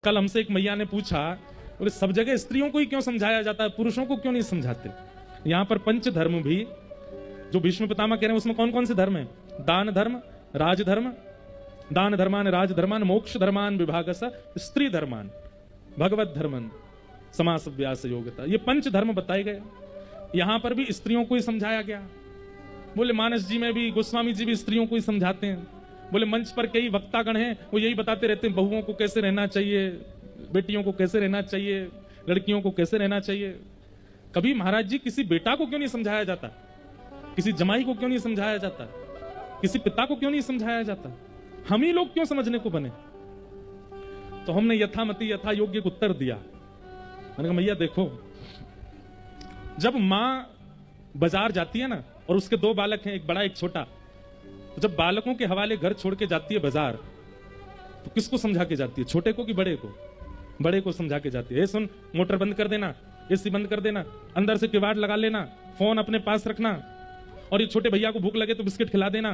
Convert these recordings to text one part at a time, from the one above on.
कल हमसे एक मैया ने पूछा, बोले सब जगह स्त्रियों को ही क्यों समझाया जाता है, पुरुषों को क्यों नहीं समझाते? यहां पर पंच धर्म भी जो भीष्म पितामह कह रहे हैं उसमें कौन कौन से धर्म है? दान धर्म, राजधर्म, दान धर्मान, राजधर्मान, मोक्ष धर्मान विभागस, स्त्री धर्मान, भगवत धर्मन, समास व्यास योग्यता, ये पंच धर्म बताए गए। यहां पर भी स्त्रियों को ही समझाया गया। बोले मानस जी में भी गोस्वामी जी भी स्त्रियों को ही समझाते हैं। बोले मंच पर कई वक्तागण हैं, वो यही बताते रहते हैं बहुओं को कैसे रहना चाहिए, बेटियों को कैसे रहना चाहिए, लड़कियों को कैसे रहना चाहिए। कभी महाराज जी किसी बेटा को क्यों नहीं समझाया जाता? किसी जमाई को क्यों नहीं समझाया जाता? किसी पिता को क्यों नहीं समझाया जाता? हम ही लोग क्यों समझने को बने? तो हमने यथामति यथा योग्य को उत्तर दिया। मैंने कहा मैया देखो, जब मां बाजार जाती है ना और उसके दो बालक हैं, एक बड़ा एक छोटा, तो जब बालकों के हवाले घर छोड़ के जाती है बाजार, तो किसको समझा के जाती है? छोटे को कि बड़े को? बड़े को समझा के जाती है। ए सुन, मोटर बंद कर देना, एसी बंद कर देना, अंदर से किवाड़ लगा लेना, फोन अपने पास रखना, और ये छोटे भैया को भूख लगे तो बिस्किट खिला देना,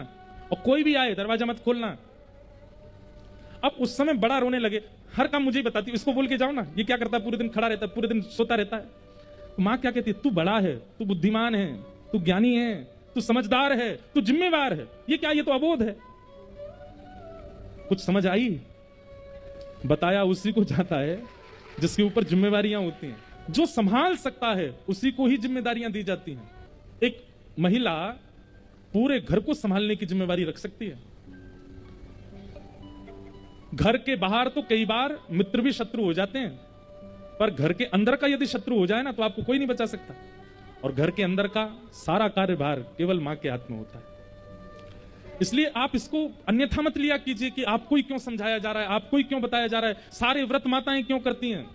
और कोई भी आए दरवाजा मत खोलना। अब उस समय बड़ा रोने लगे, हर काम मुझे ही बताती, इसको बोल के जाओ ना, ये क्या करता है, पूरे दिन खड़ा रहता है, पूरे दिन सोता रहता है। तो मां क्या कहती है? तू बड़ा है, तू बुद्धिमान है, तू ज्ञानी है, तू समझदार है, तू जिम्मेवार है। ये क्या, ये तो अबोध है। कुछ समझ आई? बताया उसी को जाता है जिसके ऊपर जिम्मेवारियां होती हैं। जो संभाल सकता है उसी को ही जिम्मेदारियां दी जाती हैं। एक महिला पूरे घर को संभालने की जिम्मेवारी रख सकती है। घर के बाहर तो कई बार मित्र भी शत्रु हो जाते हैं, पर घर के अंदर का यदि शत्रु हो जाए ना तो आपको कोई नहीं बचा सकता। और घर के अंदर का सारा कार्यभार केवल मां के हाथ में होता है। इसलिए आप इसको अन्यथा मत लिया कीजिए कि आपको ही क्यों समझाया जा रहा है, आपको ही क्यों बताया जा रहा है, सारे व्रत माताएं क्यों करती हैं।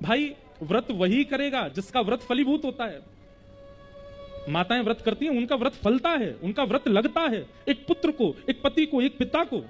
भाई व्रत वही करेगा जिसका व्रत फलीभूत होता है। माताएं व्रत करती हैं, उनका व्रत फलता है, उनका व्रत लगता है। एक पुत्र को, एक पति को, एक पिता को